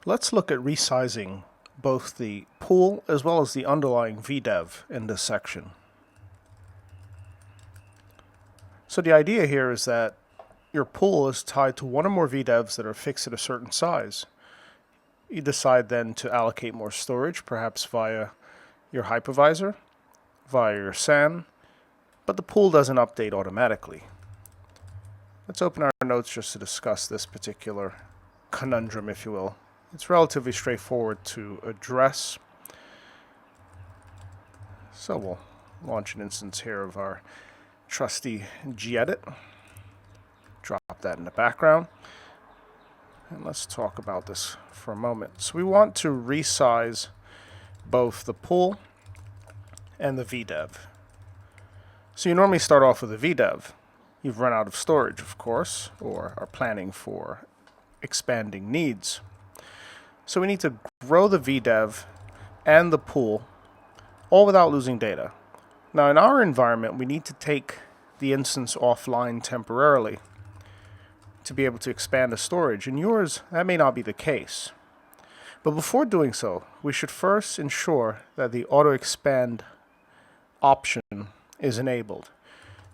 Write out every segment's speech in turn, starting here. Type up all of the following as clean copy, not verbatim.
Let's look at resizing both the pool as well as the underlying vDev in this section. So the idea here is that your pool is tied to one or more vDevs that are fixed at a certain size. You decide then to allocate more storage, perhaps via your hypervisor, via your SAN, but the pool doesn't update automatically. Let's open our notes just to discuss this particular conundrum, if you will. It's relatively straightforward to address. So we'll launch an instance here of our trusty gedit. Drop that in the background. And let's talk about this for a moment. So we want to resize both the pool and the vDev. So you normally start off with a vDev. You've run out of storage, of course, or are planning for expanding needs. So we need to grow the vDev and the pool, all without losing data. Now in our environment, we need to take the instance offline temporarily to be able to expand the storage. In yours, that may not be the case. But before doing so, we should first ensure that the auto-expand option is enabled.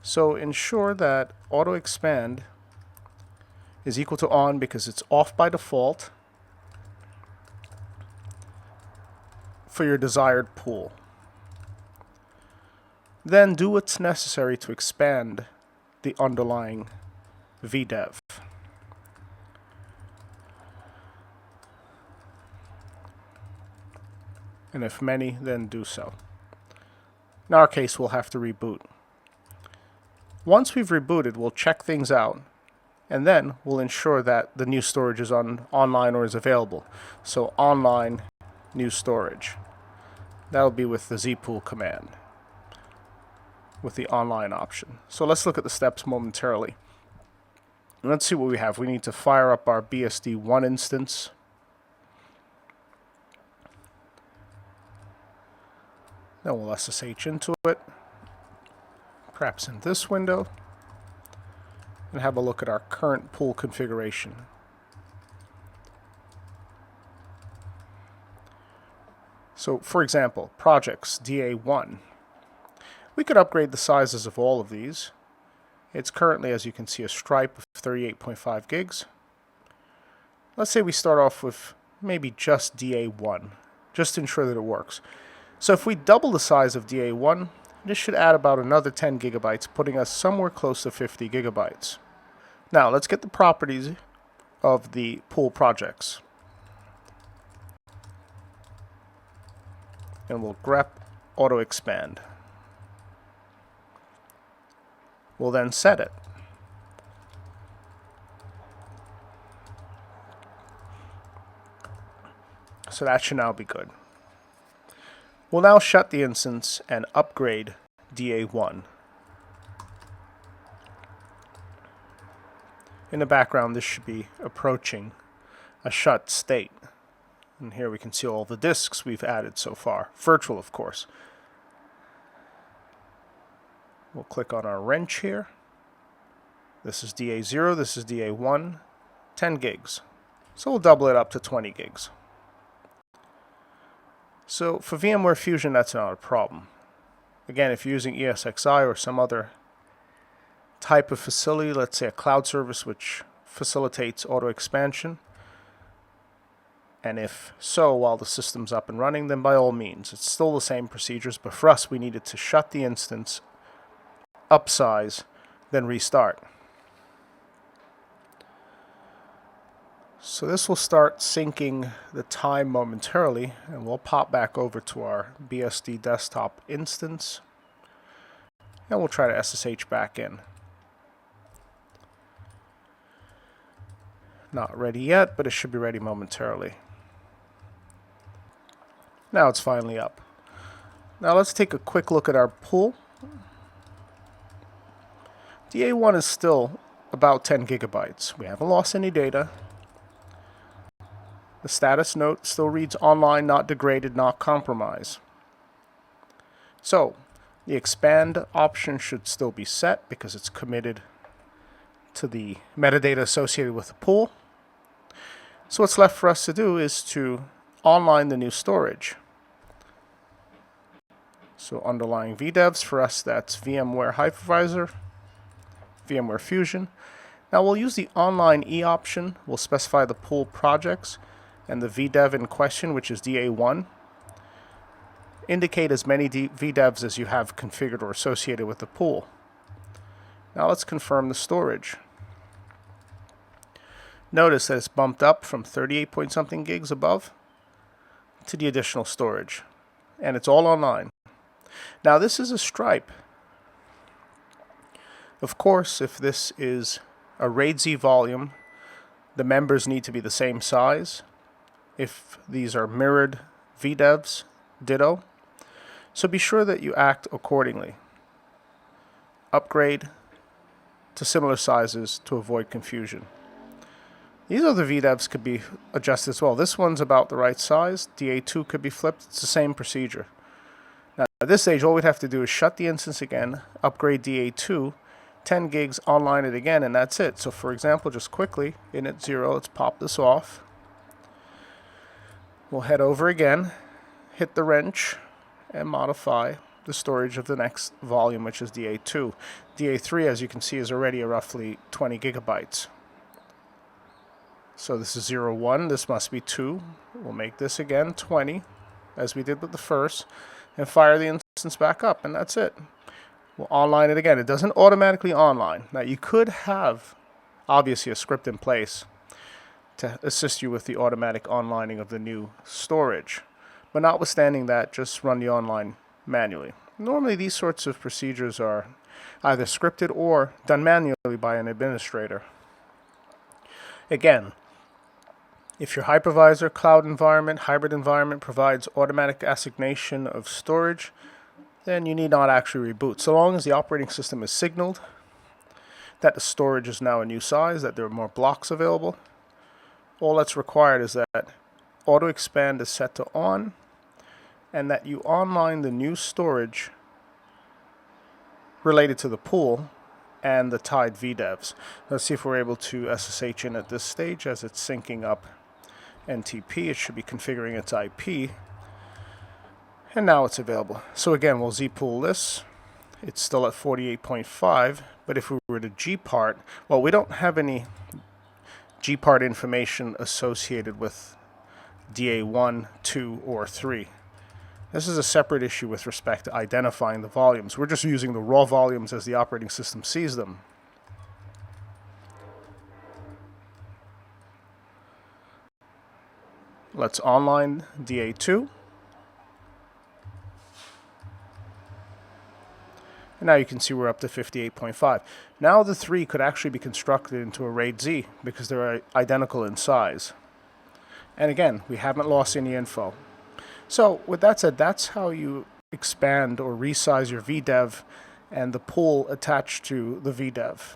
So ensure that auto-expand is equal to on because it's off by default for your desired pool. Then do what's necessary to expand the underlying vDev. And if many, then do so. In our case, we'll have to reboot. Once we've rebooted, we'll check things out, and then we'll ensure that the new storage is online or is available. So online new storage. That'll be with the zpool command, with the online option. So let's look at the steps momentarily. And let's see what we have. We need to fire up our BSD1 instance. Then we'll SSH into it, perhaps in this window, and have a look at our current pool configuration. So, for example, projects DA1. We could upgrade the sizes of all of these. It's currently, as you can see, a stripe of 38.5 gigs. Let's say we start off with maybe just DA1, just to ensure that it works. So if we double the size of DA1, this should add about another 10 gigabytes, putting us somewhere close to 50 gigabytes. Now, let's get the properties of the pool projects. And we'll grep auto expand. We'll then set it. So that should now be good. We'll now shut the instance and upgrade DA1. In the background, this should be approaching a shut state. And here we can see all the disks we've added so far. Virtual, of course. We'll click on our wrench here. This is DA0, this is DA1, 10 gigs. So we'll double it up to 20 gigs. So for VMware Fusion, that's not a problem. Again, if you're using ESXi or some other type of facility, let's say a cloud service which facilitates auto expansion, and if so, while the system's up and running, then by all means, it's still the same procedures, but for us, we needed to shut the instance, upsize, then restart. So this will start syncing the time momentarily, and we'll pop back over to our BSD desktop instance, and we'll try to SSH back in. Not ready yet, but it should be ready momentarily. Now it's finally up. Now let's take a quick look at our pool. DA1 is still about 10 gigabytes. We haven't lost any data. The status note still reads online, not degraded, not compromised. So the expand option should still be set because it's committed to the metadata associated with the pool. So what's left for us to do is to online the new storage. So underlying vDevs, for us that's VMware Hypervisor, VMware Fusion. Now we'll use the online E option. We'll specify the pool projects, and the vDev in question, which is DA1. Indicate as many vDevs as you have configured or associated with the pool. Now let's confirm the storage. Notice that it's bumped up from 38 point something gigs above to the additional storage, and it's all online. Now this is a stripe. Of course, if this is a RAID Z volume, the members need to be the same size. If these are mirrored vDevs, ditto. So be sure that you act accordingly. Upgrade to similar sizes to avoid confusion. These other vDevs could be adjusted as well. This one's about the right size. DA2 could be flipped. It's the same procedure. Now, at this stage, all we'd have to do is shut the instance again, upgrade DA2, 10 gigs, online it again, and that's it. So for example, just quickly, init 0, let's pop this off. We'll head over again, hit the wrench, and modify the storage of the next volume, which is DA2. DA3, as you can see, is already roughly 20 gigabytes. So this is 0, 1, this must be 2. We'll make this again 20, as we did with the first, and fire the instance back up, and that's it. We'll online it again. It doesn't automatically online. Now you could have, obviously, a script in place to assist you with the automatic onlining of the new storage. But notwithstanding that, just run the online manually. Normally these sorts of procedures are either scripted or done manually by an administrator. Again, if your hypervisor, cloud environment, hybrid environment provides automatic assignation of storage, then you need not actually reboot. So long as the operating system is signaled that the storage is now a new size, that there are more blocks available, all that's required is that auto expand is set to on, and that you online the new storage related to the pool and the tied vDevs. Let's see if we're able to SSH in at this stage as it's syncing up NTP. It should be configuring its IP, and now it's available. So again, we'll zpool this. It's still at 48.5, but if we were to gpart, well, we don't have any gpart information associated with DA1, 2, or 3. This is a separate issue with respect to identifying the volumes. We're just using the raw volumes as the operating system sees them. Let's online DA2. And now you can see we're up to 58.5. Now the 3 could actually be constructed into a RAID Z because they're identical in size. And again, we haven't lost any info. So with that said, that's how you expand or resize your vDev and the pool attached to the vDev.